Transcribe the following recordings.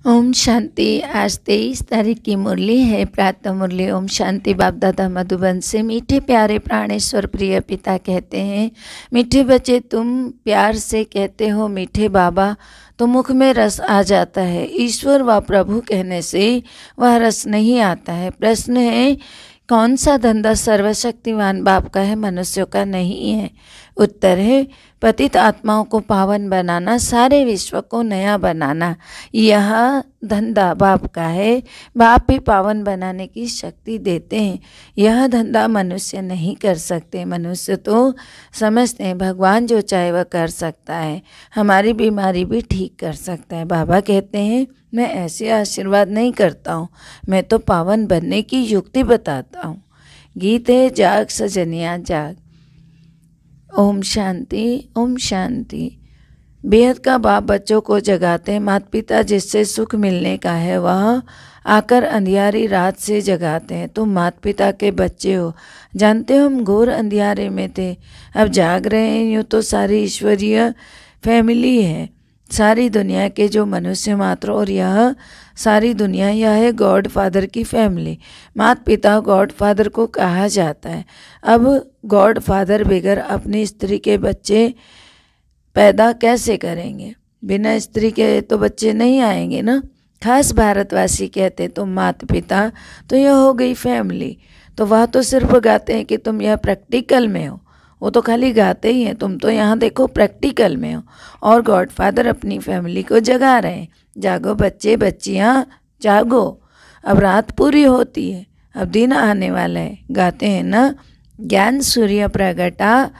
ओम शांति। आज 23 तारीख की मुरली है, प्रातः मुरली। ओम शांति। बाप दादा मधुबन से। मीठे प्यारे प्राणेश्वर प्रिय पिता कहते हैं, मीठे बच्चे तुम प्यार से कहते हो मीठे बाबा, तो मुख में रस आ जाता है। ईश्वर व प्रभु कहने से वह रस नहीं आता है। प्रश्न है, कौन सा धंधा सर्वशक्तिमान बाप का है, मनुष्यों का नहीं है? उत्तर है, पतित आत्माओं को पावन बनाना, सारे विश्व को नया बनाना, यह धंधा बाप का है। बाप ही पावन बनाने की शक्ति देते हैं। यह धंधा मनुष्य नहीं कर सकते। मनुष्य तो समझते हैं भगवान जो चाहे वह कर सकता है, हमारी बीमारी भी ठीक कर सकता है। बाबा कहते हैं, मैं ऐसे आशीर्वाद नहीं करता हूँ, मैं तो पावन बनने की युक्ति बताता हूँ। गीत है, जाग सजनिया जाग। ओम शांति। ओम शांति। बेहद का बाप बच्चों को जगाते हैं। माता पिता जिससे सुख मिलने का है वह आकर अंधियारी रात से जगाते हैं। तुम माता पिता के बच्चे हो, जानते हो हम घोर अंधियारे में थे, अब जाग रहे हैं। यूँ तो सारी ईश्वरीय फैमिली है, सारी दुनिया के जो मनुष्य मात्र, और यह सारी दुनिया, यह है गॉड फादर की फैमिली। माता पिता गॉड फादर को कहा जाता है। अब गॉड फादर बगैर अपनी स्त्री के बच्चे पैदा कैसे करेंगे? बिना स्त्री के तो बच्चे नहीं आएंगे ना। खास भारतवासी कहते तुम माता पिता, तो यह हो गई फैमिली। तो वह तो सिर्फ गाते हैं कि तुम यह प्रैक्टिकल में हो, वो तो खाली गाते ही हैं। तुम तो यहाँ देखो प्रैक्टिकल में हो। और गॉड फादर अपनी फैमिली को जगा रहे हैं। जागो बच्चे बच्चियाँ जागो, अब रात पूरी होती है, अब दिन आने वाला है। गाते हैं ना, ज्ञान सूर्य प्रगटा,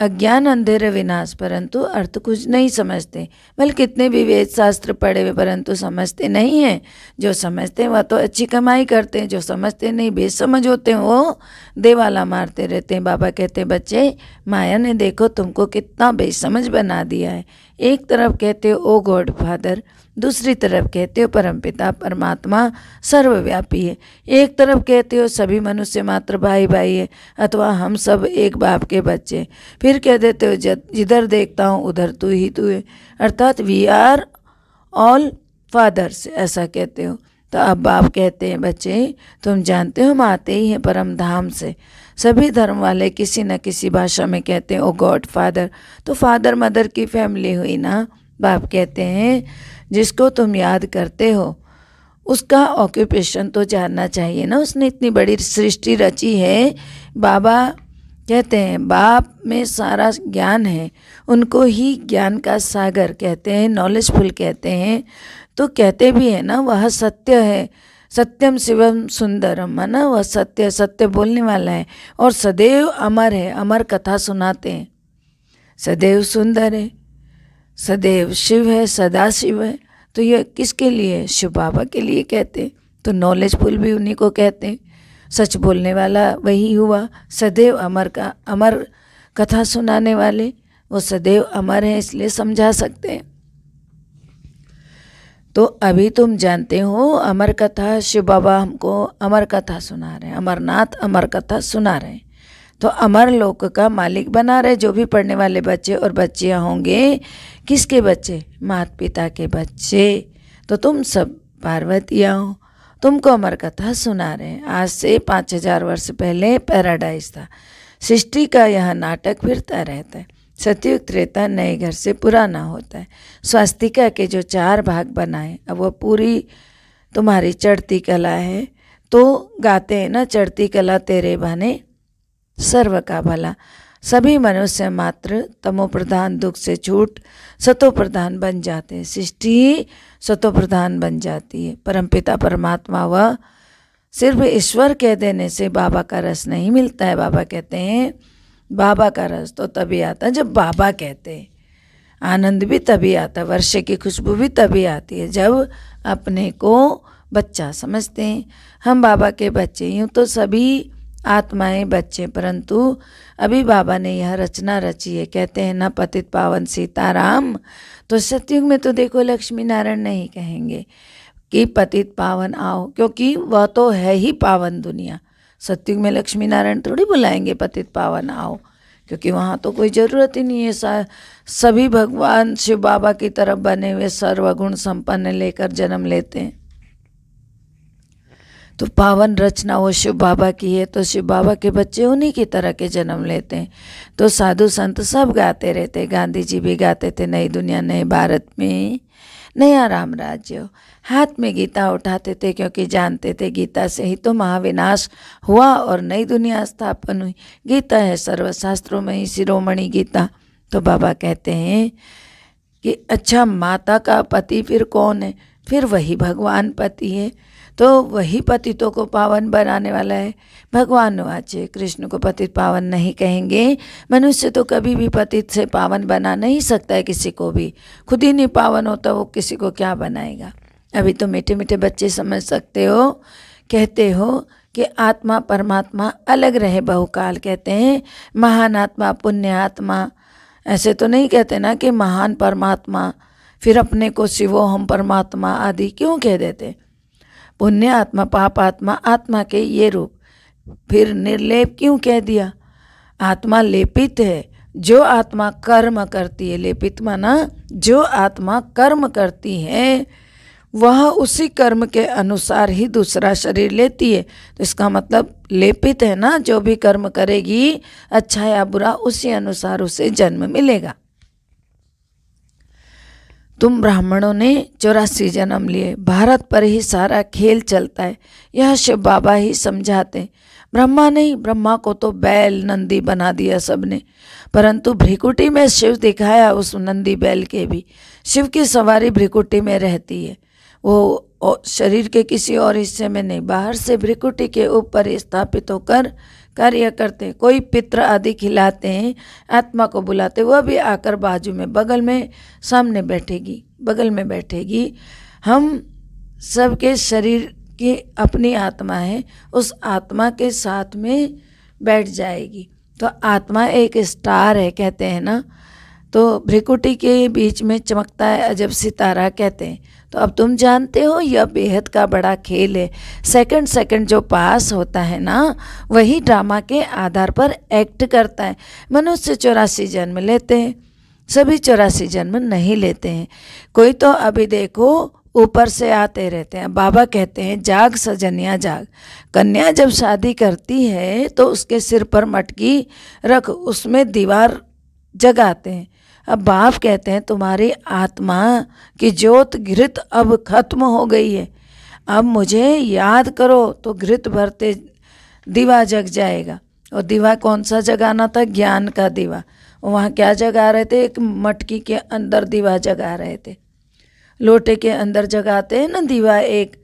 अज्ञान अंधेरे विनाश। परंतु अर्थ कुछ नहीं समझते, बल्कि कितने भी वेद शास्त्र पढ़े हुए परंतु समझते नहीं हैं। जो समझते हैं वह तो अच्छी कमाई करते हैं, जो समझते नहीं बेसमझ होते हैं वो देवाला मारते रहते हैं। बाबा कहते हैं, बच्चे माया ने देखो तुमको कितना बेसमझ बना दिया है। एक तरफ कहते हो ओ गॉड फादर, दूसरी तरफ कहते हो परमपिता परमात्मा सर्वव्यापी है। एक तरफ कहते हो सभी मनुष्य मात्र भाई भाई है, अथवा हम सब एक बाप के बच्चे। फिर कह देते हो जिधर देखता हूँ उधर तू ही तू है, अर्थात वी आर ऑल फादर्स, ऐसा कहते हो। तो अब बाप कहते हैं, बच्चे तुम जानते हो हम आते ही हैं परम धाम से। सभी धर्म वाले किसी न किसी भाषा में कहते हैं ओ गॉड फादर, तो फादर मदर की फैमिली हुई ना। बाप कहते हैं, जिसको तुम याद करते हो उसका ऑक्यूपेशन तो जानना चाहिए ना। उसने इतनी बड़ी सृष्टि रची है। बाबा कहते हैं बाप में सारा ज्ञान है, उनको ही ज्ञान का सागर कहते हैं, नॉलेजफुल कहते हैं। तो कहते भी है ना, वह सत्य है, सत्यम शिवम सुंदरम, है ना। वह सत्य सत्य बोलने वाला है और सदैव अमर है, अमर कथा सुनाते हैं। सदैव सुंदर है, सदैव शिव है, सदा शिव है। तो ये किसके लिए? शिव बाबा के लिए कहते हैं। तो नॉलेजफुल भी उन्हीं को कहते हैं। सच बोलने वाला वही हुआ, सदैव अमर का अमर कथा सुनाने वाले, वो सदैव अमर है, इसलिए समझा सकते हैं। तो अभी तुम जानते हो अमर कथा, शिव बाबा हमको अमर कथा सुना रहे हैं, अमरनाथ अमर कथा सुना रहे हैं। तो अमर लोक का मालिक बना रहे। जो भी पढ़ने वाले बच्चे और बच्चियाँ होंगे, किसके बच्चे? माता पिता के बच्चे। तो तुम सब पार्वतियाँ हो, तुमको अमर कथा सुना रहे हैं। आज से 5000 वर्ष पहले पैराडाइज था। सृष्टि का यह नाटक फिरता रहता है। सतयुग त्रेता नए घर से पुराना होता है। स्वास्तिका के जो 4 भाग बनाए, अब वो पूरी तुम्हारी चढ़ती कला है। तो गाते हैं ना, चढ़ती कला तेरे बहाने सर्व का भला। सभी मनुष्य मात्र तमो प्रधान दुख से छूट सतो प्रधान बन जाते हैं। सृष्टि सतो प्रधान बन जाती है। परमपिता परमात्मा वह सिर्फ ईश्वर कह देने से बाबा का रस नहीं मिलता है। बाबा कहते हैं बाबा का रस तो तभी आता है जब बाबा कहते हैं। आनंद भी तभी आता है, वर्षे की खुशबू भी तभी आती है जब अपने को बच्चा समझते हैं। हम बाबा के बच्चे, यूँ तो सभी आत्माएं बच्चे, परंतु अभी बाबा ने यह रचना रची है। कहते हैं ना, पतित पावन सीताराम। तो सतयुग में तो देखो लक्ष्मी नारायण नहीं कहेंगे कि पतित पावन आओ, क्योंकि वह तो है ही पावन दुनिया। सतयुग में लक्ष्मी नारायण थोड़ी बुलाएंगे पतित पावन आओ, क्योंकि वहाँ तो कोई ज़रूरत ही नहीं है। सभी भगवान शिव बाबा की तरफ बने हुए सर्वगुण संपन्न लेकर जन्म लेते हैं। तो पावन रचना वो शिव बाबा की है, तो शिव बाबा के बच्चे उन्हीं की तरह के जन्म लेते हैं। तो साधु संत सब गाते रहते, गांधी जी भी गाते थे, नई दुनिया नए भारत में नया राम राज्य। हाथ में गीता उठाते थे क्योंकि जानते थे गीता से ही तो महाविनाश हुआ और नई दुनिया स्थापन हुई। गीता है सर्वशास्त्रों में ही शिरोमणि गीता। तो बाबा कहते हैं कि अच्छा, माता का पति फिर कौन है? फिर वही भगवान पति है। तो वही पतितों को पावन बनाने वाला है। भगवान वाच्य कृष्ण को पतित पावन नहीं कहेंगे। मनुष्य तो कभी भी पतित से पावन बना नहीं सकता है किसी को भी। खुद ही नहीं पावन होता, वो किसी को क्या बनाएगा। अभी तो मीठे मीठे बच्चे समझ सकते हो, कहते हो कि आत्मा परमात्मा अलग रहे बहुकाल। कहते हैं महान आत्मा पुण्य आत्मा, ऐसे तो नहीं कहते ना कि महान परमात्मा, फिर अपने को शिवो हम परमात्मा आदि क्यों कह देते। पुण्य आत्मा पाप आत्मा, आत्मा के ये रूप, फिर निर्लेप क्यों कह दिया? आत्मा लेपित है। जो आत्मा कर्म करती है, लेपित माना जो आत्मा कर्म करती है वह उसी कर्म के अनुसार ही दूसरा शरीर लेती है। तो इसका मतलब लेपित है ना, जो भी कर्म करेगी अच्छा या बुरा उसी अनुसार उसे जन्म मिलेगा। तुम ब्राह्मणों ने 84 जन्म लिए, भारत पर ही सारा खेल चलता है, यह शिव बाबा ही समझाते। ब्रह्मा नहीं, ब्रह्मा को तो बैल नंदी बना दिया सबने, परंतु भ्रिकुटी में शिव दिखाया उस नंदी बैल के भी। शिव की सवारी भ्रिकुटी में रहती है, वो शरीर के किसी और हिस्से में नहीं, बाहर से भ्रिकुटी के ऊपर स्थापित होकर कार्य करते हैं। कोई पितृ आदि खिलाते हैं, आत्मा को बुलाते, वह भी आकर बाजू में बगल में सामने बैठेगी, बगल में बैठेगी। हम सबके शरीर की अपनी आत्मा है, उस आत्मा के साथ में बैठ जाएगी। तो आत्मा एक स्टार है कहते हैं ना, तो भ्रिकुटी के बीच में चमकता है अजब सितारा कहते हैं। तो अब तुम जानते हो यह बेहद का बड़ा खेल है। सेकंड सेकंड जो पास होता है ना, वही ड्रामा के आधार पर एक्ट करता है। मनुष्य 84 जन्म लेते हैं, सभी 84 जन्म नहीं लेते हैं। कोई तो अभी देखो ऊपर से आते रहते हैं। बाबा कहते हैं जाग सजनिया जाग। कन्या जब शादी करती है तो उसके सिर पर मटकी रख, उसमें दीवार जगाते हैं। अब बाप कहते हैं तुम्हारी आत्मा की ज्योत घृत अब खत्म हो गई है, अब मुझे याद करो, तो घृत भरते दीवा जग जाएगा। और दीवा कौन सा जगाना था? ज्ञान का दीवा। वहाँ क्या जगा रहे थे? एक मटकी के अंदर दीवा जगा रहे थे। लोटे के अंदर जगाते हैं ना दीवा, एक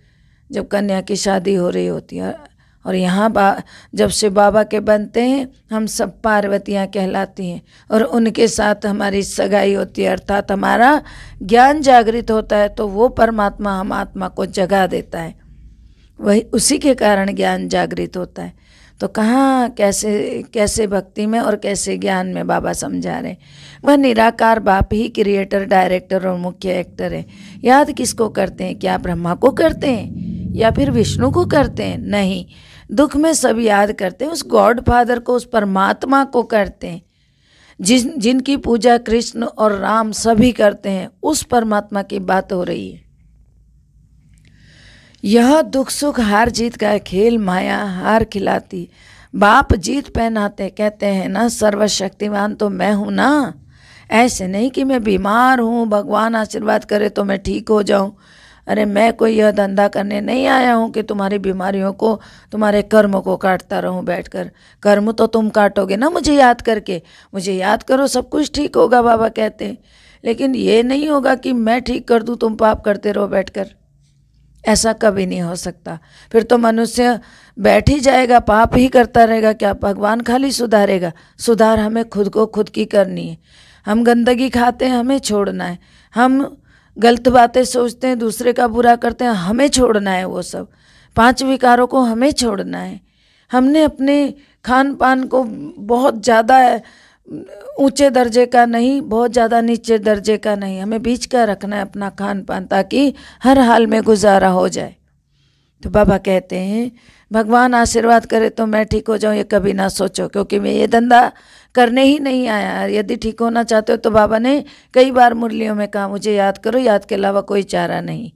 जब कन्या की शादी हो रही होती है। और यहाँ जब शिव बाबा के बनते हैं, हम सब पार्वतियाँ कहलाती हैं और उनके साथ हमारी सगाई होती है, अर्थात हमारा ज्ञान जागृत होता है। तो वो परमात्मा हम आत्मा को जगा देता है, वही उसी के कारण ज्ञान जागृत होता है। तो कहाँ कैसे कैसे भक्ति में और कैसे ज्ञान में बाबा समझा रहे हैं। वह निराकार बाप ही क्रिएटर, डायरेक्टर और मुख्य एक्टर है। याद किसको करते हैं? क्या ब्रह्मा को करते हैं या फिर विष्णु को करते हैं? नहीं, दुख में सब याद करते हैं उस गॉड फादर को, उस परमात्मा को करते हैं। जिनकी पूजा कृष्ण और राम सभी करते हैं, उस परमात्मा की बात हो रही है। यह दुख सुख हार जीत का खेल माया हार खिलाती। बाप जीत पहनाते, कहते हैं ना सर्वशक्तिमान तो मैं हूँ ना। ऐसे नहीं कि मैं बीमार हूँ, भगवान आशीर्वाद करे तो मैं ठीक हो जाऊँ। अरे मैं कोई यह धंधा करने नहीं आया हूँ कि तुम्हारी बीमारियों को, तुम्हारे कर्म को काटता रहूँ बैठकर। कर्म तो तुम काटोगे ना मुझे याद करके। मुझे याद करो, सब कुछ ठीक होगा बाबा कहते हैं। लेकिन ये नहीं होगा कि मैं ठीक कर दूँ, तुम पाप करते रहो बैठकर। ऐसा कभी नहीं हो सकता। फिर तो मनुष्य बैठ ही जाएगा, पाप ही करता रहेगा। क्या भगवान खाली सुधारेगा? सुधार हमें खुद को खुद की करनी है। हम गंदगी खाते हैं, हमें छोड़ना है। हम गलत बातें सोचते हैं, दूसरे का बुरा करते हैं, हमें छोड़ना है। वो सब 5 विकारों को हमें छोड़ना है। हमने अपने खान पान को बहुत ज़्यादा ऊंचे दर्जे का नहीं, बहुत ज़्यादा नीचे दर्जे का नहीं, हमें बीच का रखना है अपना खान पान, ताकि हर हाल में गुजारा हो जाए। तो बाबा कहते हैं भगवान आशीर्वाद करे तो मैं ठीक हो जाऊं, ये कभी ना सोचो, क्योंकि मैं ये धंधा करने ही नहीं आया। यदि ठीक होना चाहते हो तो बाबा ने कई बार मुरलियों में कहा मुझे याद करो, याद के अलावा कोई चारा नहीं।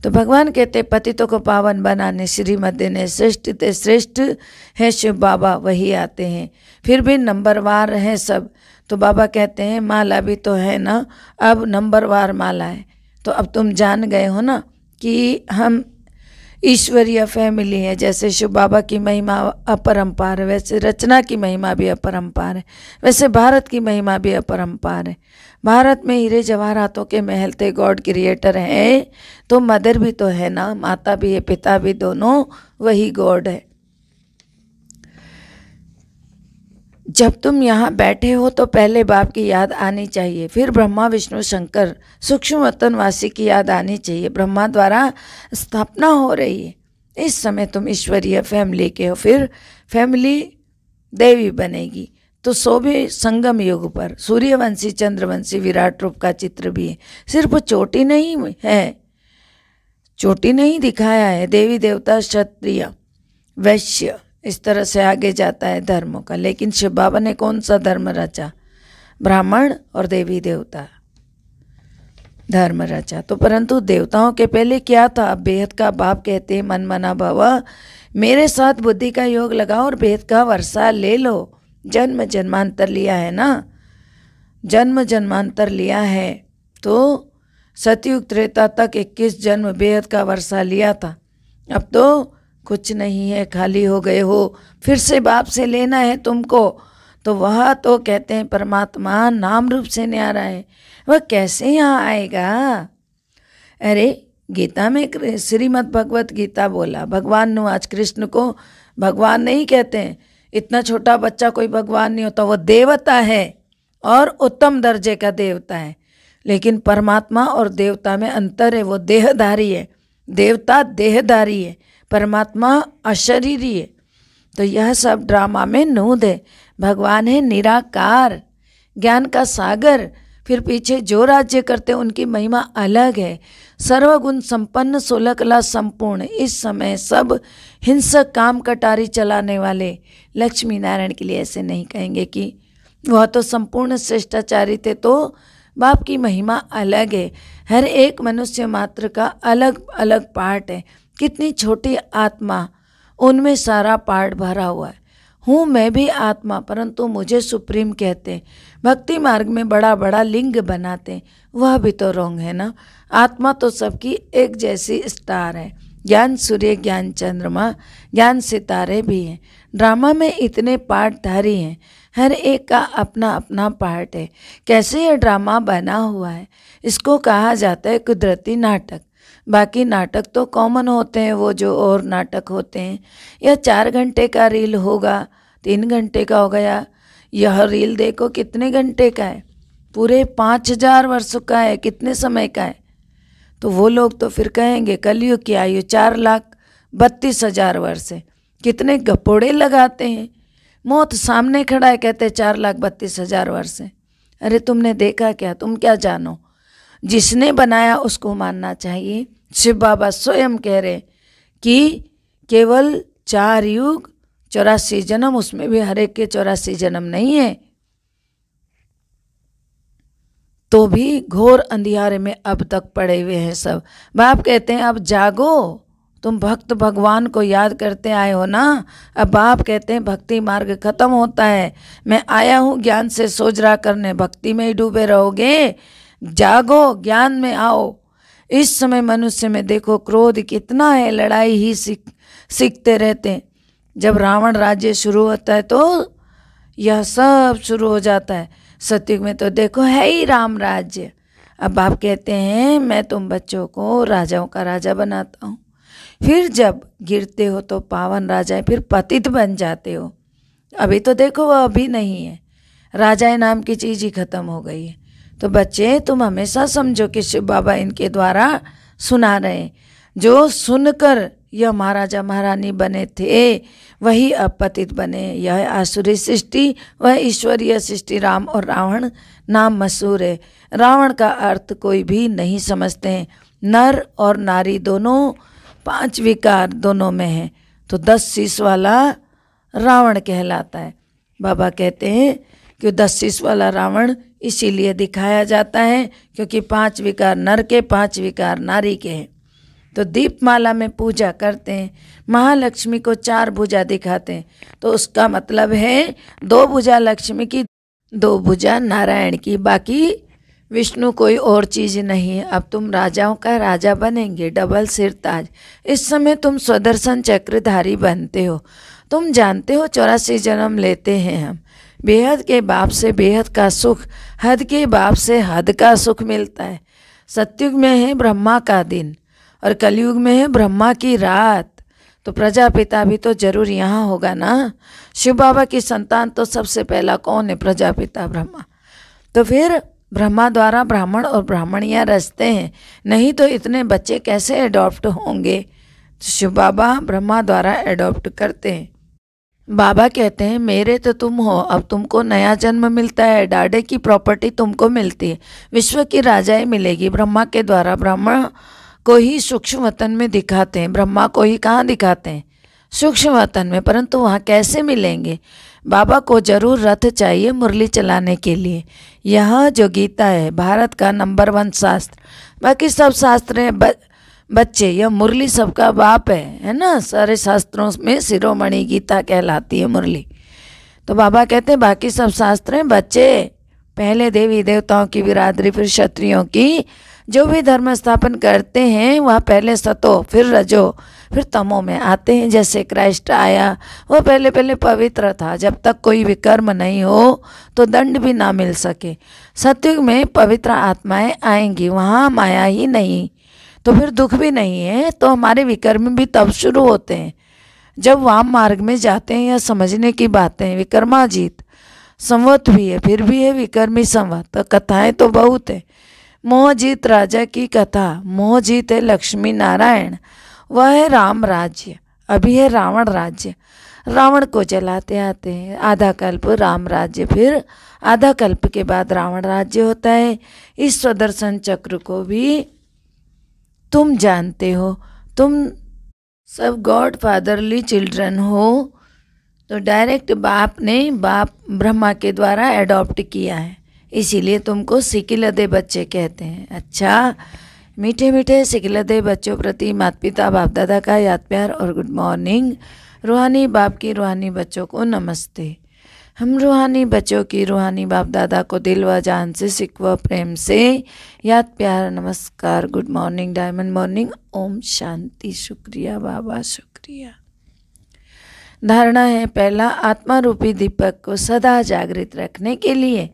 तो भगवान कहते पतितों को पावन बनाने श्रीमत देने श्रेष्ठ ते श्रेष्ठ है शिव बाबा, वही आते हैं। फिर भी नंबरवार हैं सब। तो बाबा कहते हैं माला भी तो है ना, अब नंबरवार माला है। तो अब तुम जान गए हो ना कि हम ईश्वरीय फैमिली है। जैसे शिव बाबा की महिमा अपरंपार है, वैसे रचना की महिमा भी अपरंपार है, वैसे भारत की महिमा भी अपरंपार है। भारत में हीरे जवाहरातों के महल थे, गॉड क्रिएटर है, तो मदर भी तो है ना, माता भी है, पिता भी, दोनों वही गॉड है। जब तुम यहाँ बैठे हो तो पहले बाप की याद आनी चाहिए, फिर ब्रह्मा विष्णु शंकर सूक्ष्म वतनवासी की याद आनी चाहिए। ब्रह्मा द्वारा स्थापना हो रही है, इस समय तुम ईश्वरीय फैमिली के हो, फिर फैमिली देवी बनेगी। तो सो भी संगम युग पर सूर्यवंशी चंद्रवंशी विराट रूप का चित्र भी है। सिर्फ चोटी नहीं है, चोटी नहीं दिखाया है, देवी देवता क्षत्रिय वैश्य इस तरह से आगे जाता है धर्मों का। लेकिन शिव बाबा ने कौन सा धर्म रचा? ब्राह्मण और देवी देवता धर्म रचा। तो परंतु देवताओं के पहले क्या था? बेहद का बाप कहते हैं मन मना भव, मेरे साथ बुद्धि का योग लगाओ और बेहद का वर्षा ले लो। जन्म जन्मांतर लिया है ना, जन्म जन्मांतर लिया है। तो सतयुग त्रेता तक 21 जन्म बेहद का वर्षा लिया था। अब तो कुछ नहीं है, खाली हो गए हो, फिर से बाप से लेना है तुमको। तो वह तो कहते हैं परमात्मा नाम रूप से न्यारा है, वह कैसे यहाँ आएगा? अरे गीता में श्रीमद् भगवत गीता बोला, भगवान ने आज कृष्ण को भगवान नहीं कहते हैं। इतना छोटा बच्चा कोई भगवान नहीं होता, वो देवता है और उत्तम दर्जे का देवता है। लेकिन परमात्मा और देवता में अंतर है, वो देहधारी है, देवता देहधारी है, परमात्मा अशरीरी है। तो यह सब ड्रामा में नूद है। भगवान है निराकार, ज्ञान का सागर, फिर पीछे जो राज्य करते हैं उनकी महिमा अलग है। सर्वगुण संपन्न 16 कला संपूर्ण, इस समय सब हिंसक काम कटारी चलाने वाले लक्ष्मी नारायण के लिए ऐसे नहीं कहेंगे कि वह तो संपूर्ण श्रेष्ठाचारी थे। तो बाप की महिमा अलग है, हर एक मनुष्य मात्र का अलग अलग पार्ट है। कितनी छोटी आत्मा, उनमें सारा पार्ट भरा हुआ है। हूँ मैं भी आत्मा, परंतु मुझे सुप्रीम कहते हैं। भक्ति मार्ग में बड़ा बड़ा लिंग बनाते हैं, वह भी तो रोंग है ना। आत्मा तो सबकी एक जैसी स्टार है, ज्ञान सूर्य ज्ञान चंद्रमा ज्ञान सितारे भी हैं। ड्रामा में इतने पार्टधारी हैं, हर एक का अपना अपना पार्ट है। कैसे यह ड्रामा बना हुआ है, इसको कहा जाता है कुदरती नाटक। बाकी नाटक तो कॉमन होते हैं, वो जो और नाटक होते हैं। यह 4 घंटे का रील होगा, 3 घंटे का हो गया। यह रील देखो कितने घंटे का है, पूरे 5000 वर्ष का है, कितने समय का है। तो वो लोग तो फिर कहेंगे कलयुग की आयु 4,32,000 वर्ष है। कितने गपोड़े लगाते हैं, मौत सामने खड़ा है, कहते 4,32,000 वर्ष है। अरे तुमने देखा क्या? तुम क्या जानो? जिसने बनाया उसको मानना चाहिए। शिव बाबा स्वयं कह रहे कि केवल 4 युग 84 जन्म, उसमें भी हर एक के 84 जन्म नहीं है। तो भी घोर अंधियारे में अब तक पड़े हुए हैं सब। बाप कहते हैं अब जागो, तुम भक्त भगवान को याद करते आए हो ना। अब बाप कहते हैं भक्ति मार्ग खत्म होता है, मैं आया हूँ ज्ञान से सोजरा करने। भक्ति में ही डूबे रहोगे, जागो, ज्ञान में आओ। इस समय मनुष्य में देखो क्रोध कितना है, लड़ाई ही सीखते रहते हैं। जब रावण राज्य शुरू होता है तो यह सब शुरू हो जाता है। सतयुग में तो देखो है ही राम राज्य। अब आप कहते हैं मैं तुम बच्चों को राजाओं का राजा बनाता हूँ। फिर जब गिरते हो तो पावन राजा, फिर पतित बन जाते हो। अभी तो देखो वह अभी नहीं है, राजा नाम की चीज़ ही खत्म हो गई है। तो बच्चे तुम हमेशा समझो कि शिव बाबा इनके द्वारा सुना रहे। जो सुनकर यह महाराजा महारानी बने थे वही अब पतित बने। यह आसुरी सृष्टि वह ईश्वरीय सृष्टि। राम और रावण नाम मशहूर है। रावण का अर्थ कोई भी नहीं समझते हैं। नर और नारी दोनों 5 विकार दोनों में है, तो 10 शीश वाला रावण कहलाता है। बाबा कहते हैं कि 10 शीश वाला रावण इसीलिए दिखाया जाता है क्योंकि 5 विकार नर के, 5 विकार नारी के हैं। तो दीपमाला में पूजा करते हैं, महालक्ष्मी को 4 भुजा दिखाते हैं, तो उसका मतलब है 2 भुजा लक्ष्मी की, 2 भुजा नारायण की, बाकी विष्णु कोई और चीज़ नहीं है। अब तुम राजाओं का राजा बनेंगे, डबल सिर ताज। इस समय तुम स्वदर्शन चक्रधारी बनते हो। तुम जानते हो 84 जन्म लेते हैं हम। बेहद के बाप से बेहद का सुख, हद के बाप से हद का सुख मिलता है। सतयुग में है ब्रह्मा का दिन और कलयुग में है ब्रह्मा की रात। तो प्रजापिता भी तो जरूर यहाँ होगा ना। शिव बाबा की संतान तो सबसे पहला कौन है? प्रजापिता ब्रह्मा। तो फिर ब्रह्मा द्वारा ब्राह्मण और ब्राह्मणियाँ रचते हैं, नहीं तो इतने बच्चे कैसे एडॉप्ट होंगे? तो शिव बाबा ब्रह्मा द्वारा एडॉप्ट करते हैं। बाबा कहते हैं मेरे तो तुम हो, अब तुमको नया जन्म मिलता है, डाडे की प्रॉपर्टी तुमको मिलती है, विश्व की राजाई मिलेगी। ब्रह्मा के द्वारा ब्रह्मा को ही सूक्ष्म वतन में दिखाते हैं, ब्रह्मा को ही कहाँ दिखाते हैं? सूक्ष्म वतन में। परंतु वहाँ कैसे मिलेंगे? बाबा को जरूर रथ चाहिए मुरली चलाने के लिए। यह जो गीता है भारत का नंबर 1 शास्त्र, बाकी सब शास्त्र हैं बच्चे, यह मुरली सबका बाप है ना। सारे शास्त्रों में शिरोमणि गीता कहलाती है मुरली। तो बाबा कहते हैं बाकी सब शास्त्र हैं बच्चे, पहले देवी देवताओं की बिरादरी, फिर क्षत्रियों की। जो भी धर्म स्थापन करते हैं वह पहले सतो, फिर रजो, फिर तमो में आते हैं। जैसे क्राइस्ट आया, वो पहले पहले पवित्र था, जब तक कोई विकर्म नहीं हो तो दंड भी ना मिल सके। सतयुग में पवित्र आत्माएं आएंगी, वहाँ माया ही नहीं, तो फिर दुख भी नहीं है। तो हमारे विकर्म भी तब शुरू होते हैं जब वाम मार्ग में जाते हैं। यह समझने की बातें हैं। विक्रमाजीत संवत भी है, फिर भी है विकर्मी संवत। तो कथाएं तो बहुत है। मोहजीत राजा की कथा, मोहजीत है लक्ष्मी नारायण, वह है राम राज्य। अभी है रावण राज्य, रावण को जलाते आते हैं। आधा कल्प राम राज्य, फिर आधा कल्प के बाद रावण राज्य होता है। इस स्वदर्शन चक्र को भी तुम जानते हो। तुम सब गॉड फादरली चिल्ड्रन हो। तो डायरेक्ट बाप ने बाप ब्रह्मा के द्वारा एडॉप्ट किया है, इसीलिए तुमको सिकिलदे बच्चे कहते हैं। अच्छा, मीठे मीठे सिकिलदे बच्चों प्रति माता पिता बाप दादा का याद प्यार और गुड मॉर्निंग। रूहानी बाप की रूहानी बच्चों को नमस्ते। हम रूहानी बच्चों की रूहानी बाप दादा को दिल व जान से सिक व प्रेम से याद प्यार नमस्कार, good morning, diamond morning, Om Shanti. शुक्रिया बाबा, शुक्रिया। धारणा है पहला, आत्मा रूपी दीपक को सदा जागृत रखने के लिए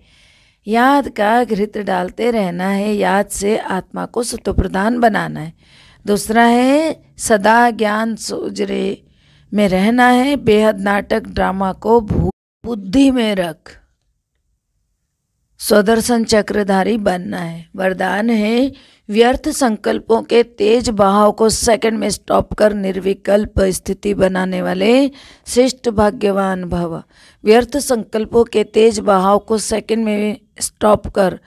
याद का घृत डालते रहना है, याद से आत्मा को सत्व प्रधान बनाना है। दूसरा है सदा ज्ञान सोजरे में रहना है, बेहद नाटक ड्रामा को बुद्धि में रख स्वदर्शन चक्रधारी बनना है। वरदान है व्यर्थ संकल्पों के तेज बहाव को सेकंड में स्टॉप कर निर्विकल्प स्थिति बनाने वाले श्रेष्ठ भाग्यवान भव। व्यर्थ संकल्पों के तेज बहाव को सेकंड में स्टॉप कर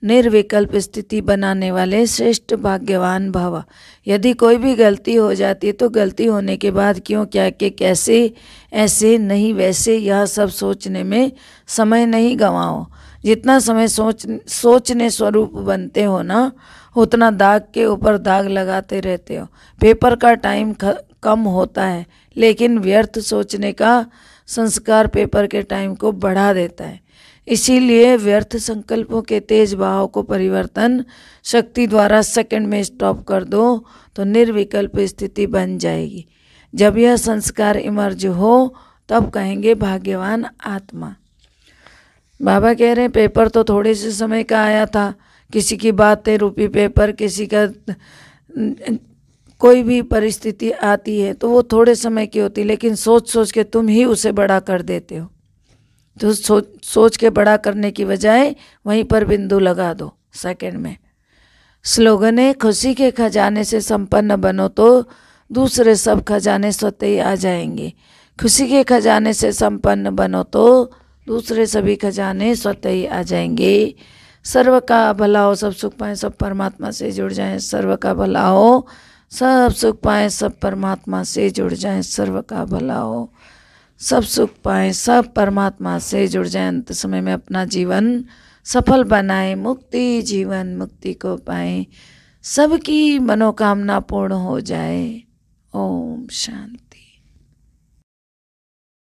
निर्विकल्प स्थिति बनाने वाले श्रेष्ठ भाग्यवान भव। यदि कोई भी गलती हो जाती है तो गलती होने के बाद क्यों, क्या, के, कैसे, ऐसे नहीं वैसे, यह सब सोचने में समय नहीं गंवाओ। जितना समय सोचने स्वरूप बनते हो ना, उतना दाग के ऊपर दाग लगाते रहते हो। पेपर का टाइम कम होता है, लेकिन व्यर्थ सोचने का संस्कार पेपर के टाइम को बढ़ा देता है। इसीलिए व्यर्थ संकल्पों के तेज बहाव को परिवर्तन शक्ति द्वारा सेकंड में स्टॉप कर दो तो निर्विकल्प स्थिति बन जाएगी। जब यह संस्कार इमर्ज हो तब कहेंगे भाग्यवान आत्मा। बाबा कह रहे हैं पेपर तो थोड़े से समय का आया था, किसी की बातें रूपी पेपर, किसी का कोई भी परिस्थिति आती है तो वो थोड़े समय की होती, लेकिन सोच सोच के तुम ही उसे बड़ा कर देते हो। तो सोच के बड़ा करने की बजाय वहीं पर बिंदु लगा दो सेकंड में। स्लोगन है खुशी के खजाने से संपन्न बनो तो दूसरे सब खजाने स्वतः ही आ जाएंगे। खुशी के खजाने से संपन्न बनो तो दूसरे सभी खजाने स्वतः ही आ जाएंगे। सर्व का भला हो, सब सुख पाएं, सब परमात्मा से जुड़ जाएं। सर्व का भला हो, सब सुख पाएं, सब परमात्मा से जुड़ जाएं, सर्व का भला हो। सब सुख पाएं, सब परमात्मा से जुड़ जाएं, अंत समय में अपना जीवन सफल बनाएं, मुक्ति जीवन मुक्ति को पाएं, सबकी मनोकामना पूर्ण हो जाए। ओम शांति।